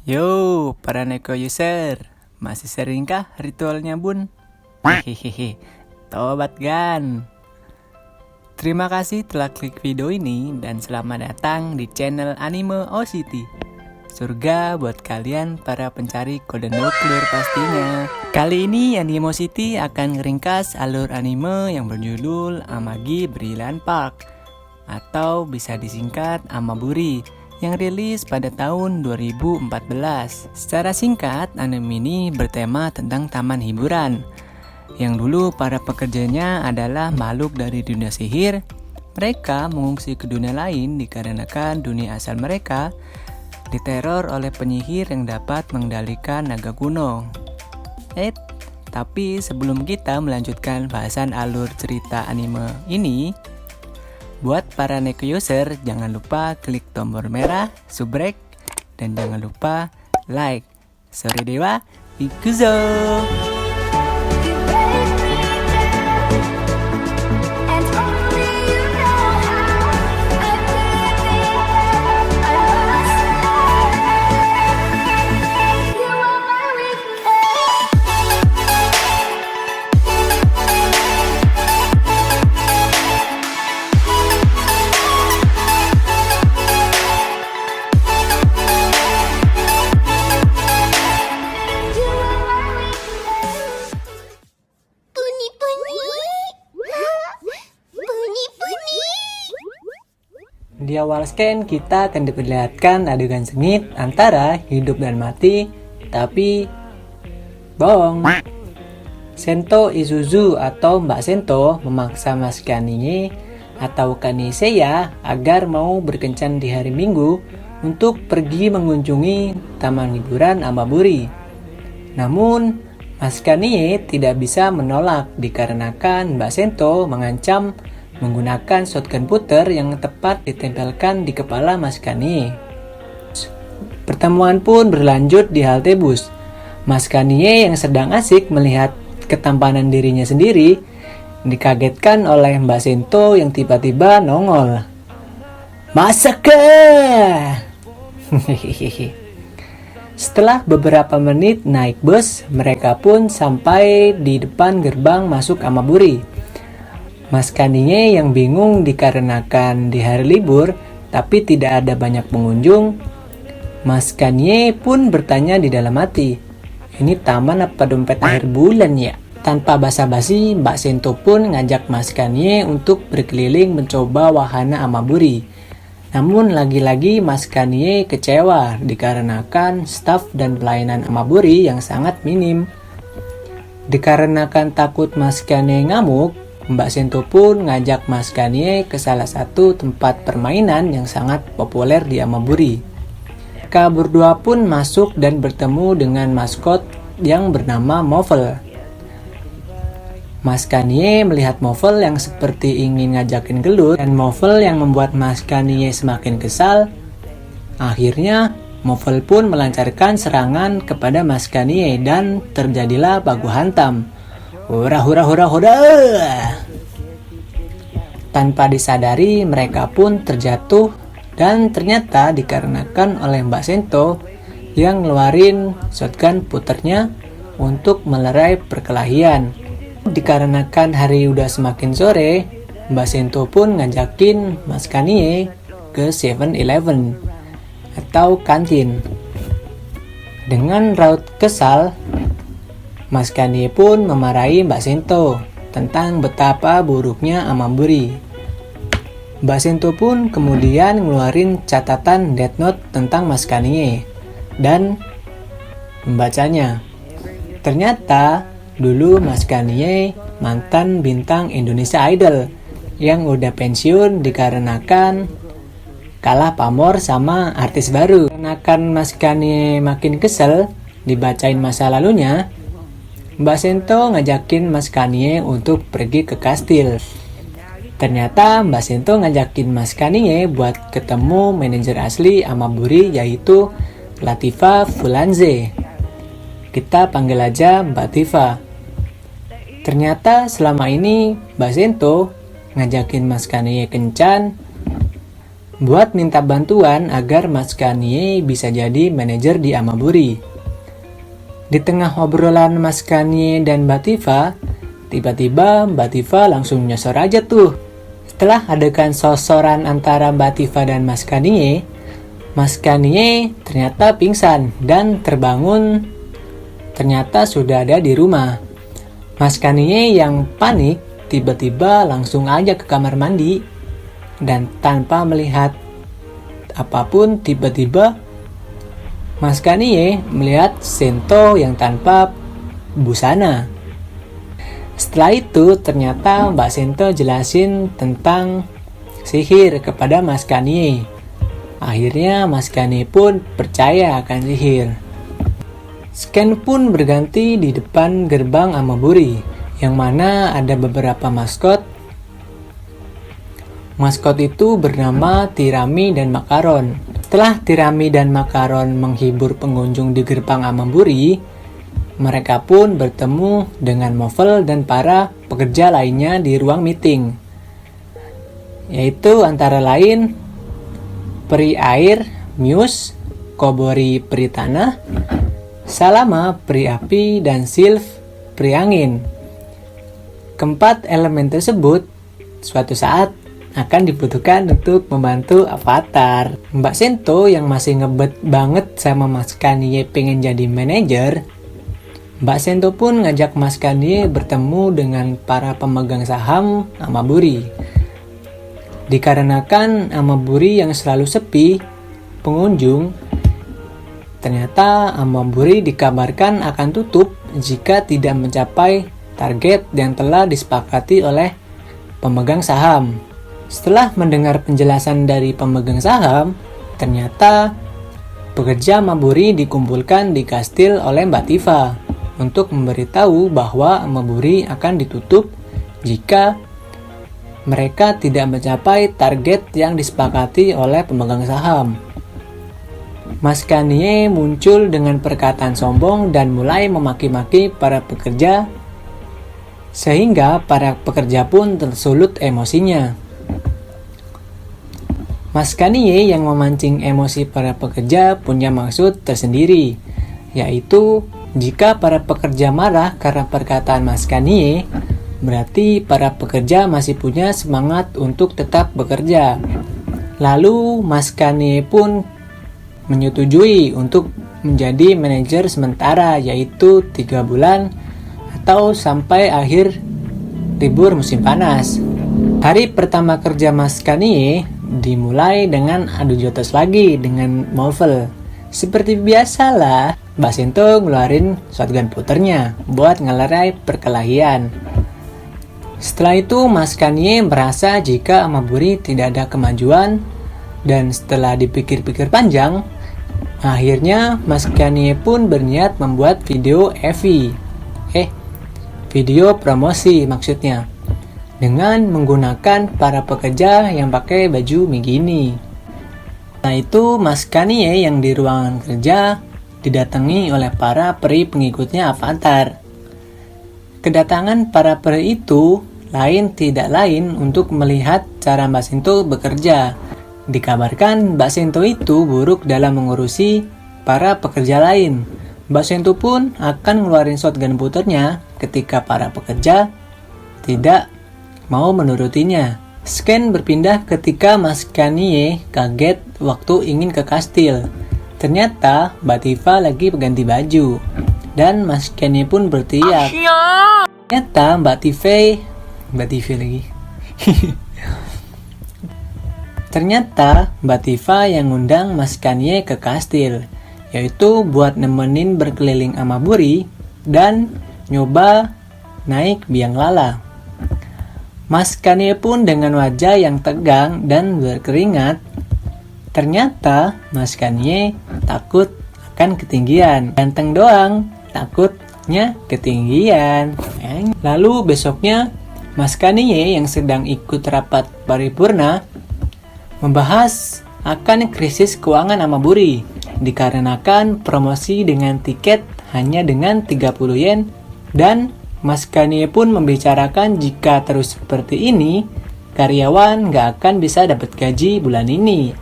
Yo, para Neko user, masih seringkah ritualnya bun? Hehehe, tobat gan. Terima kasih telah klik video ini dan selamat datang di channel Anime OCT. Surga buat kalian para pencari kode nuklir pastinya. Kali ini Anime OCT akan ngeringkas alur anime yang berjudul Amagi Brilliant Park atau bisa disingkat Amaburi, yang rilis pada tahun 2014. Secara singkat, anime ini bertema tentang taman hiburan, yang dulu para pekerjanya adalah makhluk dari dunia sihir. Mereka mengungsi ke dunia lain dikarenakan dunia asal mereka diteror oleh penyihir yang dapat mengendalikan naga kuno. Tapi sebelum kita melanjutkan bahasan alur cerita anime ini, buat para Neko user, jangan lupa klik tombol merah, subrek, dan jangan lupa like. Sorry dewa, ikuzo! Di awal scan kita akan diperlihatkan adegan sengit antara hidup dan mati, tapi bohong. Sento Isuzu atau Mbak Sento memaksa Mas Kanye atau Kanisea agar mau berkencan di hari Minggu untuk pergi mengunjungi taman hiburan Amaburi. Namun Mas Kanye tidak bisa menolak dikarenakan Mbak Sento mengancam menggunakan shotgun puter yang tepat ditempelkan di kepala Mas Kanye. Pertemuan pun berlanjut di halte bus. Mas Kanye yang sedang asik melihat ketampanan dirinya sendiri dikagetkan oleh Mbak Sento yang tiba-tiba nongol. Masaka! Setelah beberapa menit naik bus, mereka pun sampai di depan gerbang masuk Amaburi. Mas Kanye yang bingung dikarenakan di hari libur tapi tidak ada banyak pengunjung. Mas Kanye pun bertanya di dalam hati, ini taman apa dompet akhir bulan ya? Tanpa basa-basi, Mbak Sento pun ngajak Mas Kanye untuk berkeliling mencoba wahana Amaburi. Namun lagi-lagi Mas Kanye kecewa dikarenakan staf dan pelayanan Amaburi yang sangat minim. Dikarenakan takut Mas Kanye ngamuk, Mbak Sento pun ngajak Mas Kanye ke salah satu tempat permainan yang sangat populer di Amaburi. Mereka berdua pun masuk dan bertemu dengan maskot yang bernama Movel. Mas Kanye melihat Movel yang seperti ingin ngajakin gelut, dan Movel yang membuat Mas Kanye semakin kesal. Akhirnya Movel pun melancarkan serangan kepada Mas Kanye dan terjadilah baku hantam. Hura hura hura hura. Tanpa disadari mereka pun terjatuh dan ternyata dikarenakan oleh Mbak Sento yang ngeluarin shotgun puternya untuk melerai perkelahian. Dikarenakan hari udah semakin sore, Mbak Sento pun ngajakin Mas Kanye ke 7-Eleven atau kantin. Dengan raut kesal, Mas Kanye pun memarahi Mbak Sento tentang betapa buruknya Amaburi. Mbak Sento pun kemudian ngeluarin catatan Death Note tentang Mas Kanye dan membacanya. Ternyata dulu Mas Kanye mantan bintang Indonesia Idol yang udah pensiun dikarenakan kalah pamor sama artis baru. Dikarenakan Mas Kanye makin kesel dibacain masa lalunya, Mbak Sento ngajakin Mas Kanye untuk pergi ke kastil. Ternyata Mbak Sento ngajakin Mas Kanye buat ketemu manajer asli Amaburi yaitu Latifa Fulanze. Kita panggil aja Mbak Tifa. Ternyata selama ini Mbak Sento ngajakin Mas Kanye kencan buat minta bantuan agar Mas Kanye bisa jadi manajer di Amaburi. Di tengah obrolan Mas Kanye dan Mbak Tifa, tiba-tiba Mbak Tifa langsung nyosor aja tuh. Setelah adegan sosoran antara Mbak Tifa dan Mas Kanye ternyata pingsan dan terbangun ternyata sudah ada di rumah. Mas Kanye yang panik tiba-tiba langsung aja ke kamar mandi dan tanpa melihat apapun tiba-tiba Mas Kanye melihat Sento yang tanpa busana. Setelah itu ternyata Mbak Sento jelasin tentang sihir kepada Mas Kanye. Akhirnya Mas Kanye pun percaya akan sihir. Scan pun berganti di depan gerbang Amaburi, yang mana ada beberapa maskot. Maskot itu bernama Tirami dan Makaron. Setelah Tirami dan Makaron menghibur pengunjung di gerbang Amaburi, mereka pun bertemu dengan Movel dan para pekerja lainnya di ruang meeting, yaitu antara lain Peri Air, Muse, Kobori Peri Tanah, Salama Peri Api, dan Sylph Peri Angin. Keempat elemen tersebut suatu saat akan dibutuhkan untuk membantu Avatar. Mbak Sento yang masih ngebet banget sama Mas Kanye pengen jadi manajer, Mbak Sento pun ngajak Mas Kanye bertemu dengan para pemegang saham Amaburi. Dikarenakan Amaburi yang selalu sepi pengunjung, ternyata Amaburi dikabarkan akan tutup jika tidak mencapai target yang telah disepakati oleh pemegang saham. Setelah mendengar penjelasan dari pemegang saham, ternyata pekerja Amaburi dikumpulkan di kastil oleh Mbak Tifa untuk memberitahu bahwa Amaburi akan ditutup jika mereka tidak mencapai target yang disepakati oleh pemegang saham. Mas Kanye muncul dengan perkataan sombong dan mulai memaki-maki para pekerja, sehingga para pekerja pun tersulut emosinya. Mas Kanye yang memancing emosi para pekerja punya maksud tersendiri, yaitu jika para pekerja marah karena perkataan Mas Kanye, berarti para pekerja masih punya semangat untuk tetap bekerja. Lalu Mas Kanye pun menyetujui untuk menjadi manajer sementara, yaitu 3 bulan atau sampai akhir libur musim panas. Hari pertama kerja Mas Kanye dimulai dengan adu jotos lagi dengan Movel. Seperti biasalah, Mbak Sento ngeluarin shotgun puternya buat ngelerai perkelahian. Setelah itu Mas Kanye merasa jika Amaburi tidak ada kemajuan, dan setelah dipikir-pikir panjang, akhirnya Mas Kanye pun berniat membuat video video promosi maksudnya, dengan menggunakan para pekerja yang pakai baju begini. Nah itu Mas Kanye yang di ruangan kerja didatangi oleh para peri pengikutnya Avatar. Kedatangan para peri itu tidak lain untuk melihat cara Mbak Sento bekerja. Dikabarkan Mbak Sento itu buruk dalam mengurusi para pekerja lain. Mbak Sento pun akan ngeluarin shotgun puternya ketika para pekerja tidak mau menurutinya. Scan berpindah ketika Mas Kanye kaget waktu ingin ke kastil. Ternyata Mbak Tifa lagi ganti baju, dan Mas Kanye pun berteriak. Ternyata Mbak Tifa yang ngundang Mas Kanye ke kastil, yaitu buat nemenin berkeliling Amaburi dan nyoba naik biang lala. Mas Kanye pun dengan wajah yang tegang dan berkeringat. Ternyata Mas Kanye takut akan ketinggian. Ganteng doang, takutnya ketinggian. Lalu besoknya Mas Kanye yang sedang ikut rapat paripurna membahas akan krisis keuangan Amaburi dikarenakan promosi dengan tiket hanya dengan 30 yen, dan Mas Kanye pun membicarakan jika terus seperti ini karyawan gak akan bisa dapat gaji bulan ini.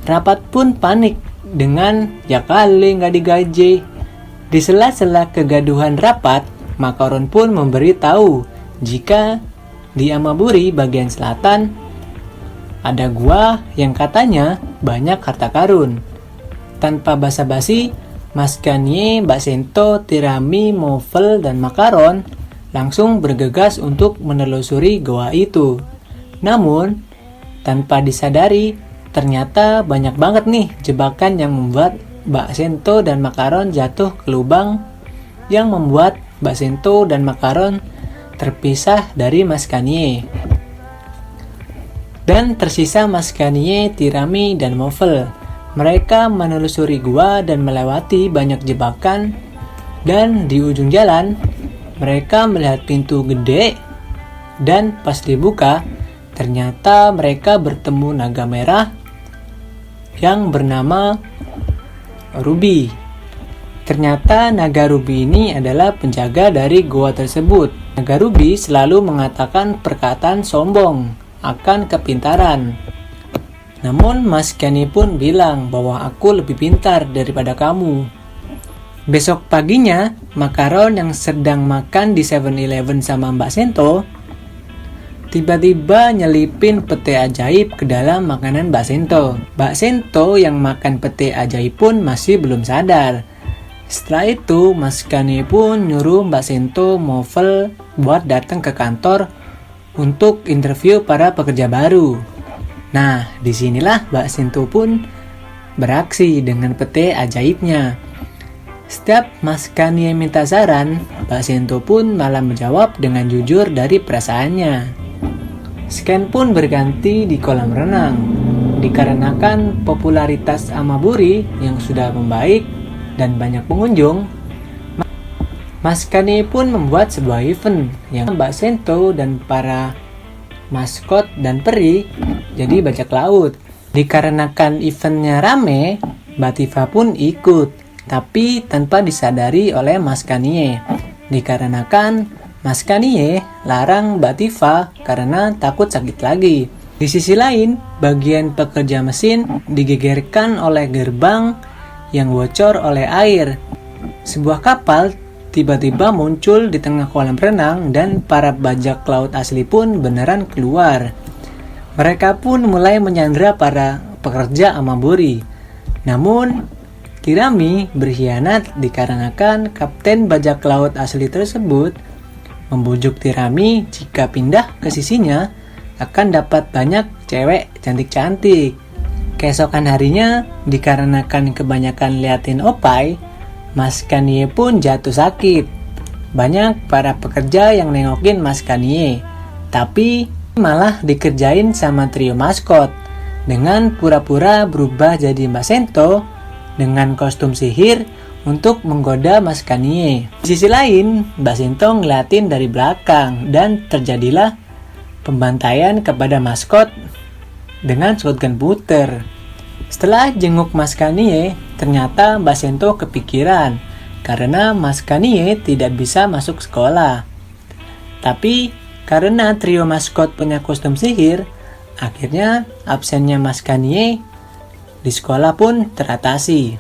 Rapat pun panik dengan ya kali gak digaji. Di sela-sela kegaduhan rapat, Makaron pun memberitahu jika di Amaburi bagian selatan ada gua yang katanya banyak harta karun. Tanpa basa-basi, Mas Kanye, Mbak Sento, Tirami, Movel, dan Makaron langsung bergegas untuk menelusuri goa itu. Namun, tanpa disadari, ternyata banyak banget nih jebakan yang membuat Mbak Sento dan Makaron jatuh ke lubang yang membuat Mbak Sento dan Makaron terpisah dari Mas Kanye. Dan tersisa Mas Kanye, Tirami, dan Movel. Mereka menelusuri gua dan melewati banyak jebakan, dan di ujung jalan mereka melihat pintu gede, dan pas dibuka ternyata mereka bertemu naga merah yang bernama Ruby. Ternyata naga Ruby ini adalah penjaga dari gua tersebut. Naga Ruby selalu mengatakan perkataan sombong akan kepintaran. Namun Mas Kanye pun bilang bahwa aku lebih pintar daripada kamu. Besok paginya, Makaron yang sedang makan di 7-Eleven sama Mbak Sento tiba-tiba nyelipin pete ajaib ke dalam makanan Mbak Sento. Mbak Sento yang makan pete ajaib pun masih belum sadar. Setelah itu, Mas Kanye pun nyuruh Mbak Sento Movel buat datang ke kantor untuk interview para pekerja baru. Nah, disinilah Mbak Sento pun beraksi dengan pete ajaibnya. Setiap Mas Kanye minta saran, Mbak Sento pun malah menjawab dengan jujur dari perasaannya. Scan pun berganti di kolam renang. Dikarenakan popularitas Amaburi yang sudah membaik dan banyak pengunjung, Mas Kanye pun membuat sebuah event yang Mbak Sento dan para maskot dan peri jadi bajak laut. Dikarenakan eventnya rame, Mbak Tifa pun ikut, tapi tanpa disadari oleh Mas Kanye. Dikarenakan Mas Kanye larang Mbak Tifa karena takut sakit lagi. Di sisi lain, bagian pekerja mesin digegerkan oleh gerbang yang bocor oleh air. Sebuah kapal tiba-tiba muncul di tengah kolam renang dan para bajak laut asli pun beneran keluar. Mereka pun mulai menyandra para pekerja Amaburi. Namun, Tirami berkhianat dikarenakan kapten bajak laut asli tersebut membujuk Tirami jika pindah ke sisinya akan dapat banyak cewek cantik-cantik. Keesokan harinya, dikarenakan kebanyakan liatin opai, Mas Kanye pun jatuh sakit. Banyak para pekerja yang nengokin Mas Kanye, tapi malah dikerjain sama trio maskot dengan pura-pura berubah jadi Mbak Sento dengan kostum sihir untuk menggoda Mas Kanye. Di sisi lain, Mbak Sento ngeliatin dari belakang dan terjadilah pembantaian kepada maskot dengan shotgun puter. Setelah jenguk Mas Kanye, ternyata Mbak Sento kepikiran karena Mas Kanye tidak bisa masuk sekolah. Tapi karena trio maskot punya kostum sihir, akhirnya absennya Mas Kanye di sekolah pun teratasi.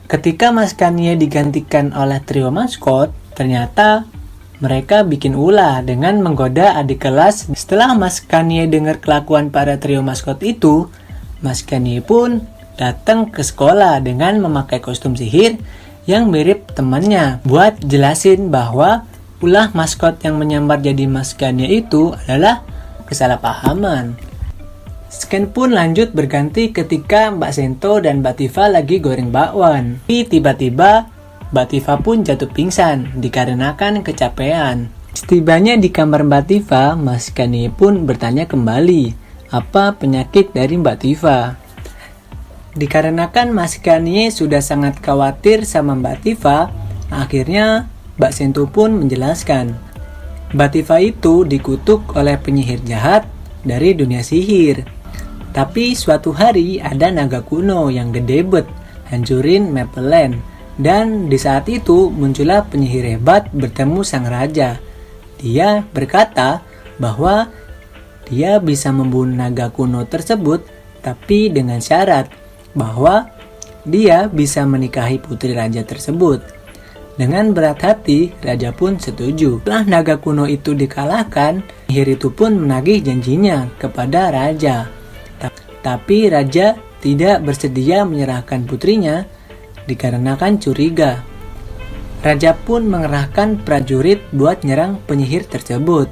Ketika Mas Kanye digantikan oleh trio maskot, ternyata mereka bikin ulah dengan menggoda adik kelas. Setelah Mas Kanye dengar kelakuan para trio maskot itu, Mas Kanye pun datang ke sekolah dengan memakai kostum sihir yang mirip temannya buat jelasin bahwa ulah maskot yang menyamar jadi Mas Kanye itu adalah kesalahpahaman. Scan pun lanjut berganti ketika Mbak Sento dan Mbak Tifa lagi goreng bakwan. Tiba-tiba Mbak Tifa pun jatuh pingsan dikarenakan kecapean. Setibanya di kamar Mbak Tifa, Mas Kanye pun bertanya kembali apa penyakit dari Mbak Tifa. Dikarenakan Mas Kanye sudah sangat khawatir sama Mbak Tifa, akhirnya Mbak Sento pun menjelaskan. Mbak Tifa itu dikutuk oleh penyihir jahat dari dunia sihir. Tapi suatu hari ada naga kuno yang gede bet hancurin Maple Land. Dan di saat itu muncullah penyihir hebat bertemu sang raja. Dia berkata bahwa dia bisa membunuh naga kuno tersebut, tapi dengan syarat bahwa dia bisa menikahi putri raja tersebut. Dengan berat hati, raja pun setuju. Setelah naga kuno itu dikalahkan, penyihir itu pun menagih janjinya kepada raja. Tapi raja tidak bersedia menyerahkan putrinya dikarenakan curiga. Raja pun mengerahkan prajurit buat nyerang penyihir tersebut.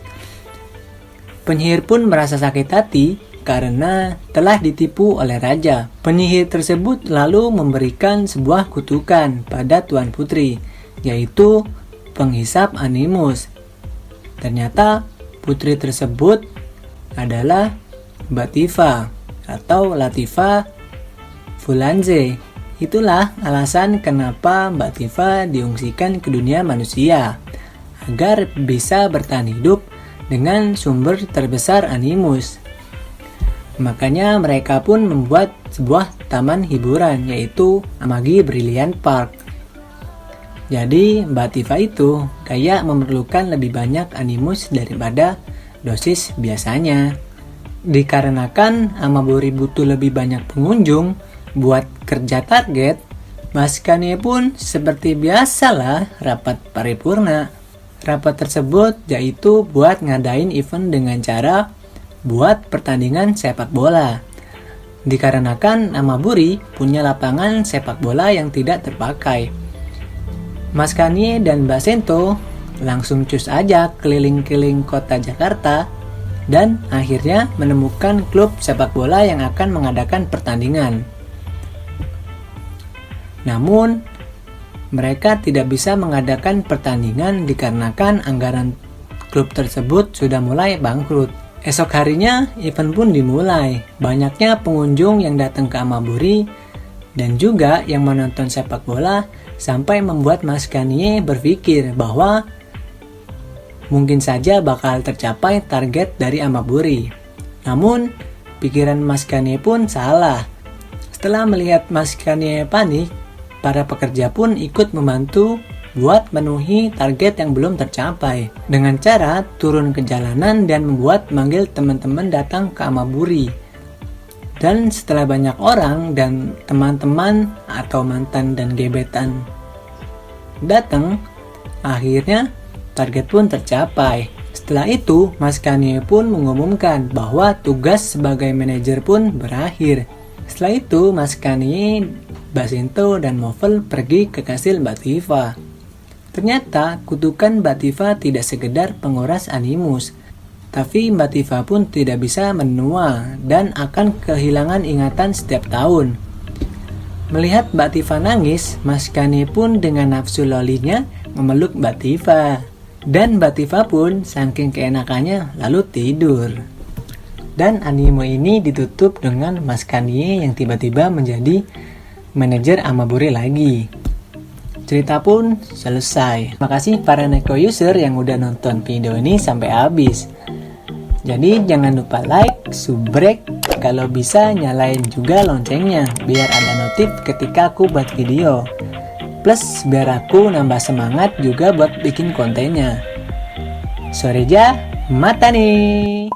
Penyihir pun merasa sakit hati karena telah ditipu oleh raja. Penyihir tersebut lalu memberikan sebuah kutukan pada Tuan Putri, yaitu penghisap animus. Ternyata putri tersebut adalah Mbak Tifa atau Latifa Fulanze. Itulah alasan kenapa Mbak Tifa diungsikan ke dunia manusia, agar bisa bertahan hidup dengan sumber terbesar animus. Makanya mereka pun membuat sebuah taman hiburan, yaitu Amagi Brilliant Park. Jadi Mbak Tifa itu kayak memerlukan lebih banyak animus daripada dosis biasanya. Dikarenakan Amaburi butuh lebih banyak pengunjung buat kerja target, Mas Kanye pun seperti biasalah rapat paripurna. Rapat tersebut yaitu buat ngadain event dengan cara buat pertandingan sepak bola. Dikarenakan Amaburi punya lapangan sepak bola yang tidak terpakai. Mas Kanye dan Mbak Sento langsung cus aja keliling-keliling kota Jakarta dan akhirnya menemukan klub sepak bola yang akan mengadakan pertandingan. Namun, mereka tidak bisa mengadakan pertandingan dikarenakan anggaran klub tersebut sudah mulai bangkrut. Esok harinya, event pun dimulai. Banyaknya pengunjung yang datang ke Amaburi dan juga yang menonton sepak bola sampai membuat Mas Kanye berpikir bahwa mungkin saja bakal tercapai target dari Amaburi. Namun, pikiran Mas Kanye pun salah. Setelah melihat Mas Kanye panik, para pekerja pun ikut membantu buat memenuhi target yang belum tercapai dengan cara turun ke jalanan dan membuat manggil teman-teman datang ke Amaburi. Dan setelah banyak orang dan teman-teman atau mantan dan gebetan datang, akhirnya target pun tercapai. Setelah itu, Mas Kanye pun mengumumkan bahwa tugas sebagai manajer pun berakhir. Setelah itu, Mas Kanye, Mbak Sento, dan Movel pergi ke kastil Mbak Tifa. Ternyata, kutukan Mbak Tifa tidak sekedar penguras animus, tapi Mbak Tifa pun tidak bisa menua dan akan kehilangan ingatan setiap tahun. Melihat Mbak Tifa nangis, Mas Kanye pun dengan nafsu lolinya memeluk Mbak Tifa. Dan Mbak Tifa pun saking keenakannya lalu tidur. Dan anime ini ditutup dengan Mas Kanye yang tiba-tiba menjadi manajer Amaburi lagi. Cerita pun selesai. Makasih para Neko user yang udah nonton video ini sampai habis. Jadi jangan lupa like, subrek, kalau bisa nyalain juga loncengnya biar ada notif ketika aku buat video. Plus biar aku nambah semangat juga buat bikin kontennya. Soreja, mata nih.